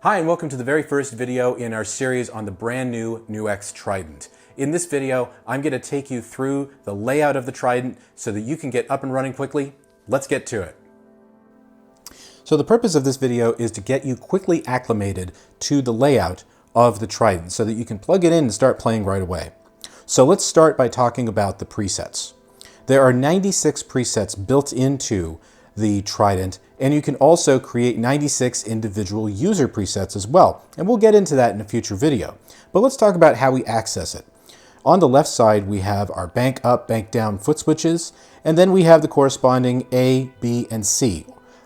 Hi, and welcome to the very first video in our series on the brand new NUX Trident. In this video, I'm going to take you through the layout of the Trident so that you can get up and running quickly. Let's get to it. So the purpose of this video is to get you quickly acclimated to the layout of the Trident so that you can plug it in and start playing right away. So let's start by talking about the presets. There are 96 presets built into the Trident, and you can also create 96 individual user presets as well. And we'll get into that in a future video. But let's talk about how we access it. On the left side, we have our bank up, bank down foot switches, and then we have the corresponding A, B, and C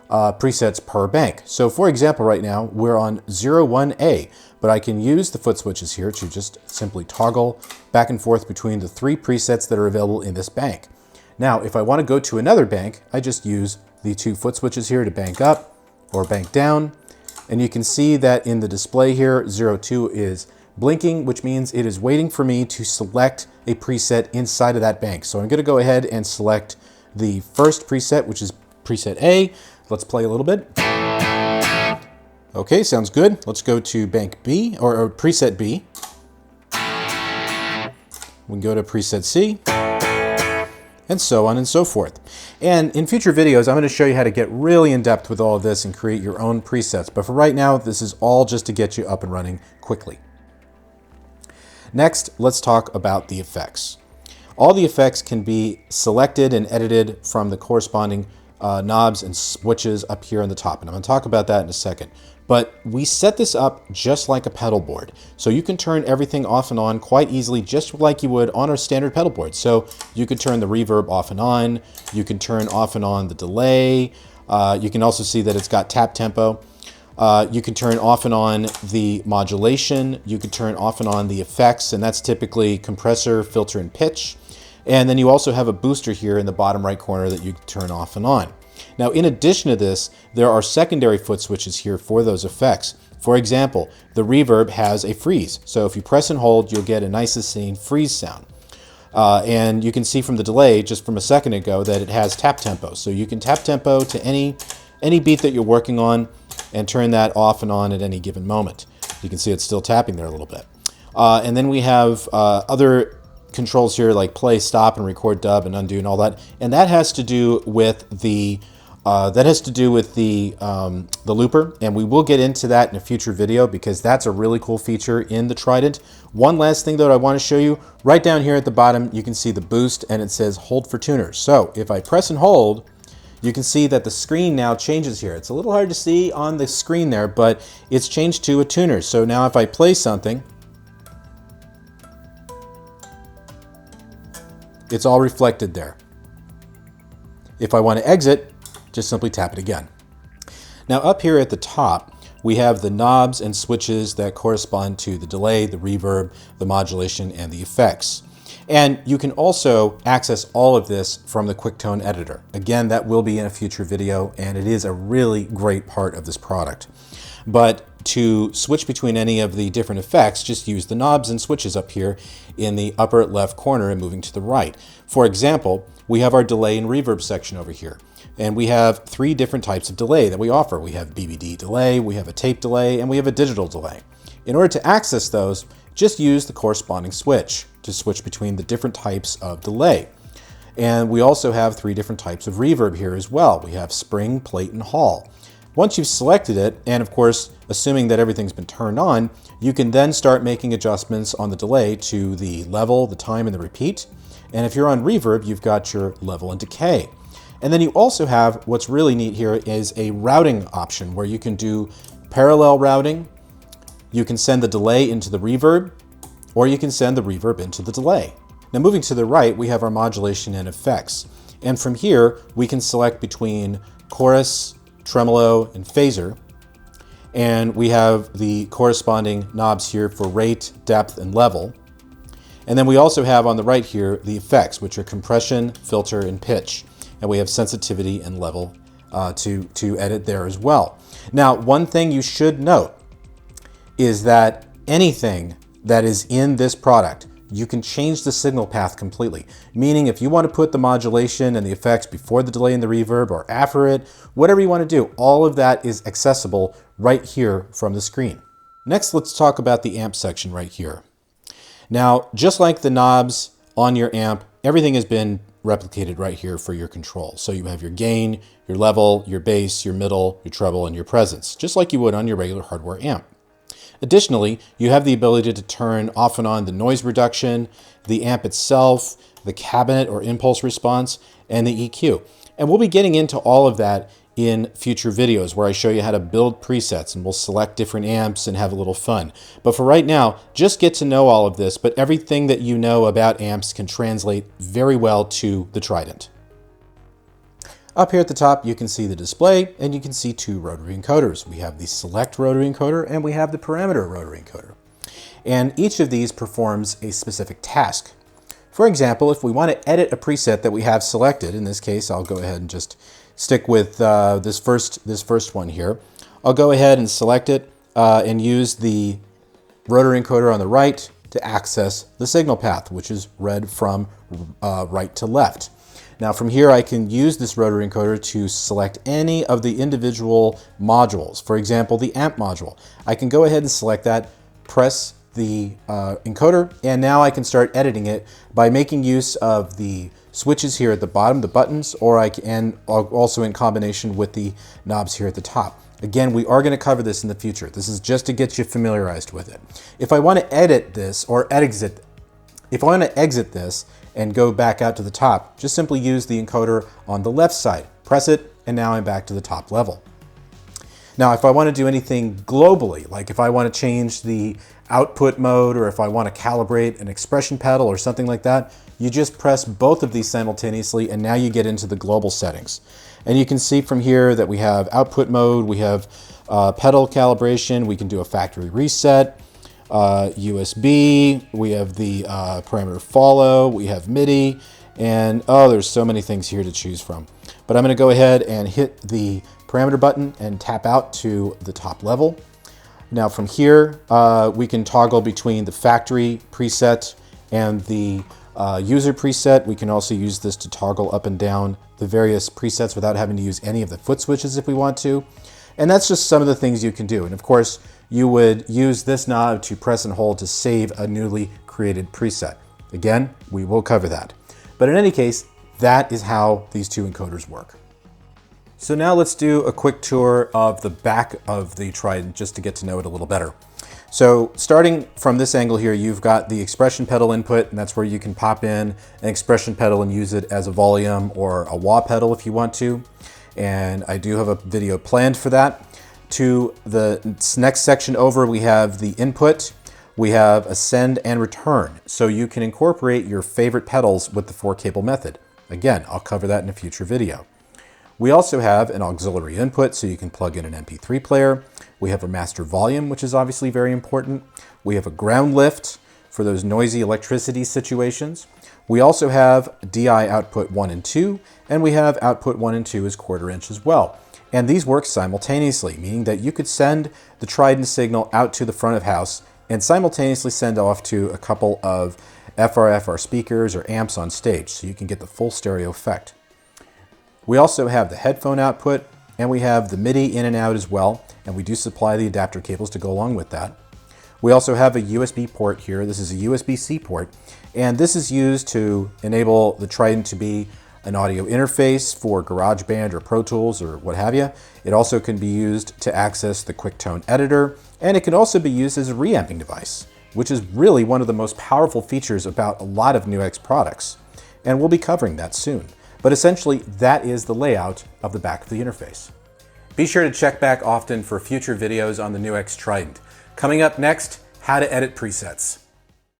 presets per bank. So for example, right now, we're on 01A, but I can use the foot switches here to just simply toggle back and forth between the three presets that are available in this bank. Now, if I want to go to another bank, I just use the two foot switches here to bank up or bank down. And you can see that in the display here, 02 is blinking, which means it is waiting for me to select a preset inside of that bank. So I'm going to go ahead and select the first preset, which is preset A. Let's play a little bit. Okay, sounds good. Let's go to bank B or preset B. We can go to preset C, and so on and so forth. And in future videos, I'm going to show you how to get really in depth with all of this and create your own presets. But for right now, this is all just to get you up and running quickly. Next, let's talk about the effects. All the effects can be selected and edited from the corresponding knobs and switches up here on the top. And I'm going to talk about that in a second. But we set this up just like a pedal board. So you can turn everything off and on quite easily, just like you would on a standard pedal board. So you could turn the reverb off and on. You can turn off and on the delay. You can also see that it's got tap tempo. You can turn off and on the modulation. You can turn off and on the effects, and that's typically compressor, filter, and pitch. And then you also have a booster here in the bottom right corner that you can turn off and on. Now, in addition to this, there are secondary foot switches here for those effects. For example, the reverb has a freeze. So if you press and hold, you'll get a nice sustained freeze sound. And you can see from the delay just from a second ago that it has tap tempo. So you can tap tempo to any beat that you're working on and turn that off and on at any given moment. You can see it's still tapping there a little bit. And then we have other controls here like play, stop, and record, dub, and undo, and all that. And that has to do with the looper, and we will get into that in a future video because that's a really cool feature in the Trident. One last thing that I want to show you, right down here at the bottom, you can see the boost, and it says hold for tuners. So if I press and hold, you can see that the screen now changes here. It's a little hard to see on the screen there, but it's changed to a tuner. So now if I play something, it's all reflected there. If I want to exit, just simply tap it again. Now up here at the top, we have the knobs and switches that correspond to the delay, the reverb, the modulation, and the effects. And you can also access all of this from the QuickTone editor. Again, that will be in a future video, and it is a really great part of this product. But to switch between any of the different effects, just use the knobs and switches up here in the upper left corner and moving to the right. For example, we have our delay and reverb section over here. And we have three different types of delay that we offer. We have BBD delay, we have a tape delay, and we have a digital delay. In order to access those, just use the corresponding switch to switch between the different types of delay. And we also have three different types of reverb here as well. We have spring, plate, and hall. Once you've selected it, and of course, assuming that everything's been turned on, you can then start making adjustments on the delay to the level, the time, and the repeat. And if you're on reverb, you've got your level and decay. And then you also have, what's really neat here is a routing option where you can do parallel routing. You can send the delay into the reverb, or you can send the reverb into the delay. Now moving to the right, we have our modulation and effects. And from here, we can select between chorus, tremolo, and phaser. And we have the corresponding knobs here for rate, depth, and level. And then we also have on the right here the effects, which are compression, filter, and pitch. And we have sensitivity and level to edit there as well. Now, one thing you should note is that anything that is in this product you can change the signal path completely. Meaning if you want to put the modulation and the effects before the delay and the reverb or after it, whatever you want to do, all of that is accessible right here from the screen. Next, let's talk about the amp section right here. Now, just like the knobs on your amp, everything has been replicated right here for your control. So you have your gain, your level, your bass, your middle, your treble, and your presence, just like you would on your regular hardware amp. Additionally, you have the ability to turn off and on the noise reduction, the amp itself, the cabinet or impulse response, and the EQ. And we'll be getting into all of that in future videos where I show you how to build presets and we'll select different amps and have a little fun. But for right now, just get to know all of this, but everything that you know about amps can translate very well to the Trident. Up here at the top, you can see the display and you can see two rotary encoders. We have the select rotary encoder and we have the parameter rotary encoder. And each of these performs a specific task. For example, if we want to edit a preset that we have selected, in this case, I'll go ahead and just stick with this first one here. I'll go ahead and select it and use the rotary encoder on the right to access the signal path, which is read from right to left. Now from here, I can use this rotary encoder to select any of the individual modules. For example, the amp module. I can go ahead and select that, press the encoder, and now I can start editing it by making use of the switches here at the bottom, the buttons, or I can also in combination with the knobs here at the top. Again, we are going to cover this in the future. This is just to get you familiarized with it. If I want to edit this or exit this and go back out to the top, just simply use the encoder on the left side, press it, and now I'm back to the top level. Now, if I want to do anything globally, like if I want to change the output mode or if I want to calibrate an expression pedal or something like that, you just press both of these simultaneously and now you get into the global settings. And you can see from here that we have output mode, we have pedal calibration, we can do a factory reset, USB, we have the parameter follow, we have MIDI, and there's so many things here to choose from. But I'm going to go ahead and hit the parameter button and tap out to the top level. Now from here, we can toggle between the factory preset and the user preset. We can also use this to toggle up and down the various presets without having to use any of the foot switches if we want to. And that's just some of the things you can do. And of course, you would use this knob to press and hold to save a newly created preset. Again, we will cover that. But in any case, that is how these two encoders work. So now let's do a quick tour of the back of the Trident just to get to know it a little better. So starting from this angle here, you've got the expression pedal input, and that's where you can pop in an expression pedal and use it as a volume or a wah pedal if you want to. And I do have a video planned for that. To the next section over, we have the input. We have a send and return. So you can incorporate your favorite pedals with the 4-cable method. Again, I'll cover that in a future video. We also have an auxiliary input, so you can plug in an MP3 player. We have a master volume, which is obviously very important. We have a ground lift for those noisy electricity situations. We also have DI output 1 and 2, and we have output 1 and 2 as 1/4 inch as well. And these work simultaneously, meaning that you could send the Trident signal out to the front of house and simultaneously send off to a couple of FR speakers or amps on stage, so you can get the full stereo effect. We also have the headphone output, and we have the MIDI in and out as well, and we do supply the adapter cables to go along with that. We also have a USB port here. This is a USB-C port, and this is used to enable the Trident to be an audio interface for GarageBand or Pro Tools or what have you. It also can be used to access the QuickTone editor, and it can also be used as a reamping device, which is really one of the most powerful features about a lot of NUX products. And we'll be covering that soon. But essentially, that is the layout of the back of the interface. Be sure to check back often for future videos on the NUX Trident. Coming up next, how to edit presets.